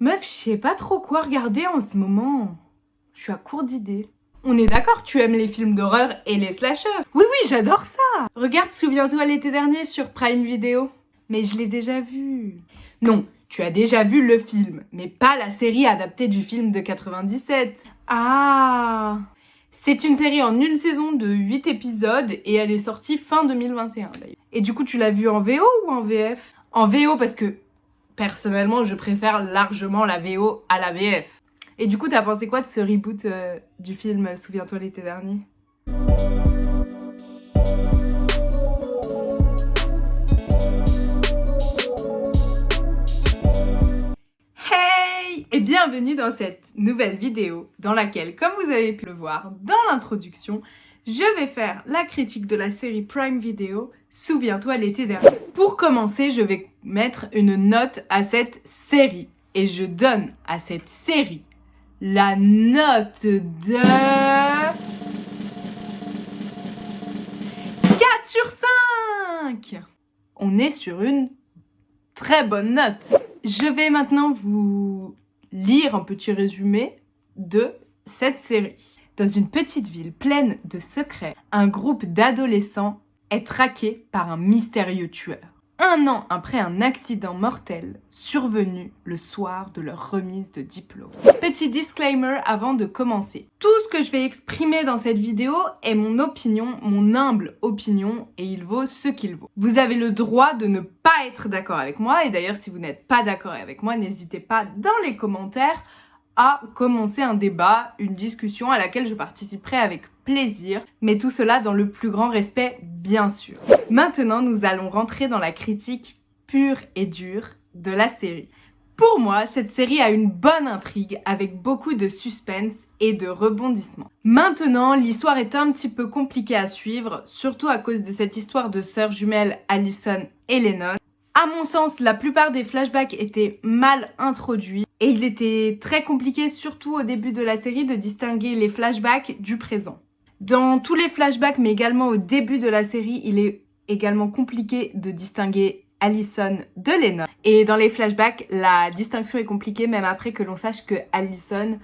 Meuf, je sais pas trop quoi regarder en ce moment. Je suis à court d'idées. On est d'accord, tu aimes les films d'horreur et les slashers. Oui, j'adore ça. Regarde, souviens-toi l'été dernier sur Prime Video. Mais je l'ai déjà vu. Non, tu as déjà vu le film, mais pas la série adaptée du film de 97. Ah, c'est une série en une saison de 8 épisodes et elle est sortie fin 2021 d'ailleurs. Et du coup, tu l'as vue en VO ou en VF? En VO parce que personnellement, je préfère largement la VO à la VF. Et du coup, t'as pensé quoi de ce reboot du film Souviens-toi l'été dernier? Hey! Et bienvenue dans cette nouvelle vidéo dans laquelle, comme vous avez pu le voir dans l'introduction, je vais faire la critique de la série Prime Video Souviens-toi l'été dernier. Pour commencer, je vais mettre une note à cette série. Et je donne à cette série la note de 4 sur 5. On est sur une très bonne note. Je vais maintenant vous lire un petit résumé de cette série. Dans une petite ville pleine de secrets, un groupe d'adolescents est traqué par un mystérieux tueur. 1 an après un accident mortel survenu le soir de leur remise de diplôme. Petit disclaimer avant de commencer. Tout ce que je vais exprimer dans cette vidéo est mon opinion, mon humble opinion, et il vaut ce qu'il vaut. Vous avez le droit de ne pas être d'accord avec moi, et d'ailleurs si vous n'êtes pas d'accord avec moi, n'hésitez pas dans les commentaires à commencer un débat, une discussion à laquelle je participerai avec plaisir, mais tout cela dans le plus grand respect, bien sûr. Maintenant, nous allons rentrer dans la critique pure et dure de la série. Pour moi, cette série a une bonne intrigue avec beaucoup de suspense et de rebondissements. Maintenant, l'histoire est un petit peu compliquée à suivre, surtout à cause de cette histoire de sœurs jumelles Allison et Lennon. À mon sens, la plupart des flashbacks étaient mal introduits et il était très compliqué, surtout au début de la série, de distinguer les flashbacks du présent. Dans tous les flashbacks, mais également au début de la série, il est également compliqué de distinguer Allison de Lennon. Et dans les flashbacks, la distinction est compliquée même après que l'on sache que Allison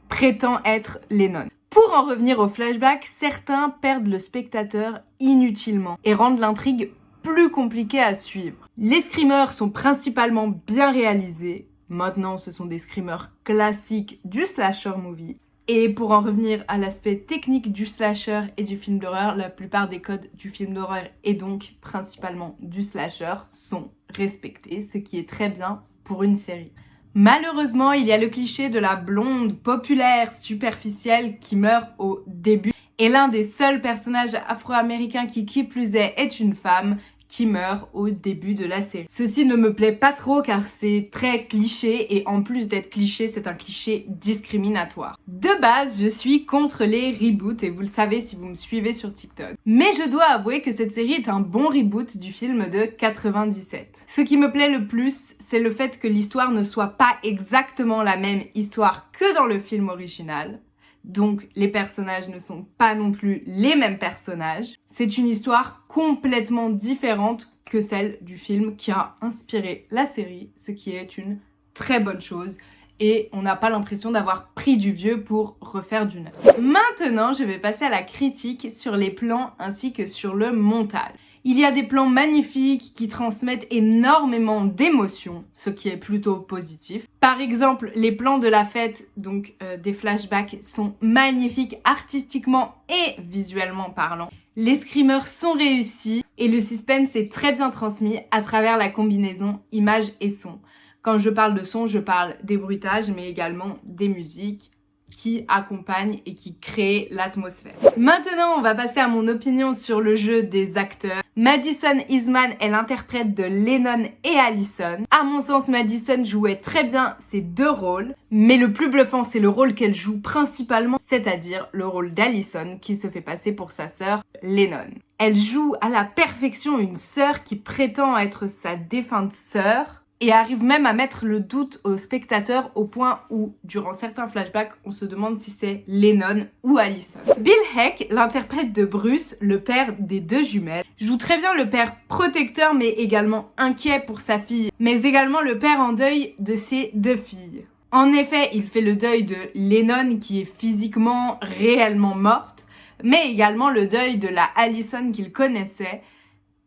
prétend être Lennon. Pour en revenir aux flashbacks, certains perdent le spectateur inutilement et rendent l'intrigue plus compliquée à suivre. Les screamers sont principalement bien réalisés. Maintenant, ce sont des screamers classiques du slasher movie. Et pour en revenir à l'aspect technique du slasher et du film d'horreur, la plupart des codes du film d'horreur et donc principalement du slasher sont respectés, ce qui est très bien pour une série. Malheureusement, il y a le cliché de la blonde populaire superficielle qui meurt au début. Et l'un des seuls personnages afro-américains qui plus est une femme qui meurt au début de la série. Ceci ne me plaît pas trop car c'est très cliché et en plus d'être cliché, c'est un cliché discriminatoire. De base, je suis contre les reboots et vous le savez si vous me suivez sur TikTok. Mais je dois avouer que cette série est un bon reboot du film de 97. Ce qui me plaît le plus, c'est le fait que l'histoire ne soit pas exactement la même histoire que dans le film original. Donc les personnages ne sont pas non plus les mêmes personnages. C'est une histoire complètement différente que celle du film qui a inspiré la série, ce qui est une très bonne chose. Et on n'a pas l'impression d'avoir pris du vieux pour refaire du neuf. Maintenant, je vais passer à la critique sur les plans ainsi que sur le montage. Il y a des plans magnifiques qui transmettent énormément d'émotions, ce qui est plutôt positif. Par exemple, les plans de la fête, donc des flashbacks, sont magnifiques artistiquement et visuellement parlant. Les screamers sont réussis et le suspense est très bien transmis à travers la combinaison image et son. Quand je parle de son, je parle des bruitages, mais également des musiques qui accompagnent et qui créent l'atmosphère. Maintenant, on va passer à mon opinion sur le jeu des acteurs. Madison Eastman est l'interprète de Lennon et Allison. À mon sens, Madison jouait très bien ces deux rôles, mais le plus bluffant, c'est le rôle qu'elle joue principalement, c'est-à-dire le rôle d'Allison qui se fait passer pour sa sœur Lennon. Elle joue à la perfection une sœur qui prétend être sa défunte sœur, et arrive même à mettre le doute au spectateur au point où, durant certains flashbacks, on se demande si c'est Lennon ou Allison. Bill Heck, l'interprète de Bruce, le père des deux jumelles, joue très bien le père protecteur mais également inquiet pour sa fille, mais également le père en deuil de ses deux filles. En effet, il fait le deuil de Lennon qui est physiquement réellement morte, mais également le deuil de la Allison qu'il connaissait,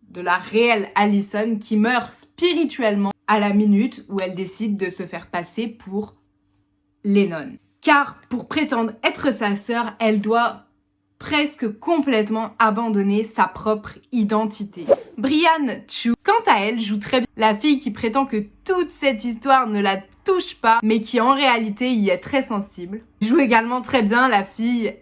de la réelle Allison qui meurt spirituellement à la minute où elle décide de se faire passer pour Lennon. Car pour prétendre être sa sœur, elle doit presque complètement abandonner sa propre identité. Brianne Chu, quant à elle, joue très bien la fille qui prétend que toute cette histoire ne la touche pas, mais qui en réalité y est très sensible. Joue également très bien la fille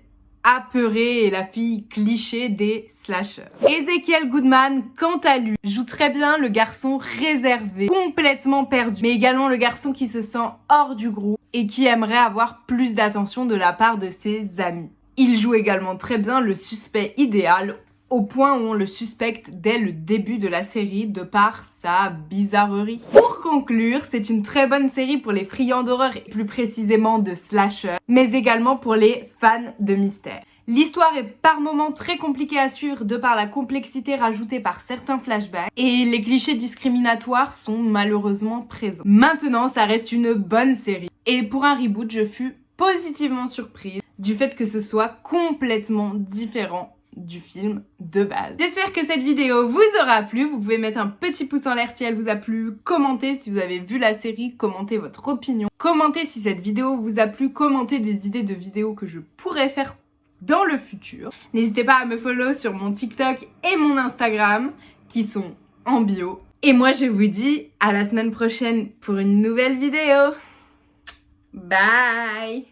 apeurée et la fille cliché des slashers. Ezekiel Goodman, quant à lui, joue très bien le garçon réservé, complètement perdu, mais également le garçon qui se sent hors du groupe et qui aimerait avoir plus d'attention de la part de ses amis. Il joue également très bien le suspect idéal, au point où on le suspecte dès le début de la série de par sa bizarrerie. Pour conclure, c'est une très bonne série pour les friands d'horreur et plus précisément de slasher, mais également pour les fans de mystère. L'histoire est par moments très compliquée à suivre de par la complexité rajoutée par certains flashbacks et les clichés discriminatoires sont malheureusement présents. Maintenant, ça reste une bonne série et pour un reboot, je fus positivement surprise du fait que ce soit complètement différent du film de base. J'espère que cette vidéo vous aura plu. Vous pouvez mettre un petit pouce en l'air si elle vous a plu, commentez si vous avez vu la série, commentez votre opinion, commentez si cette vidéo vous a plu, commentez des idées de vidéos que je pourrais faire dans le futur. N'hésitez pas à me follow sur mon TikTok et mon Instagram qui sont en bio. Et moi je vous dis à la semaine prochaine pour une nouvelle vidéo. Bye!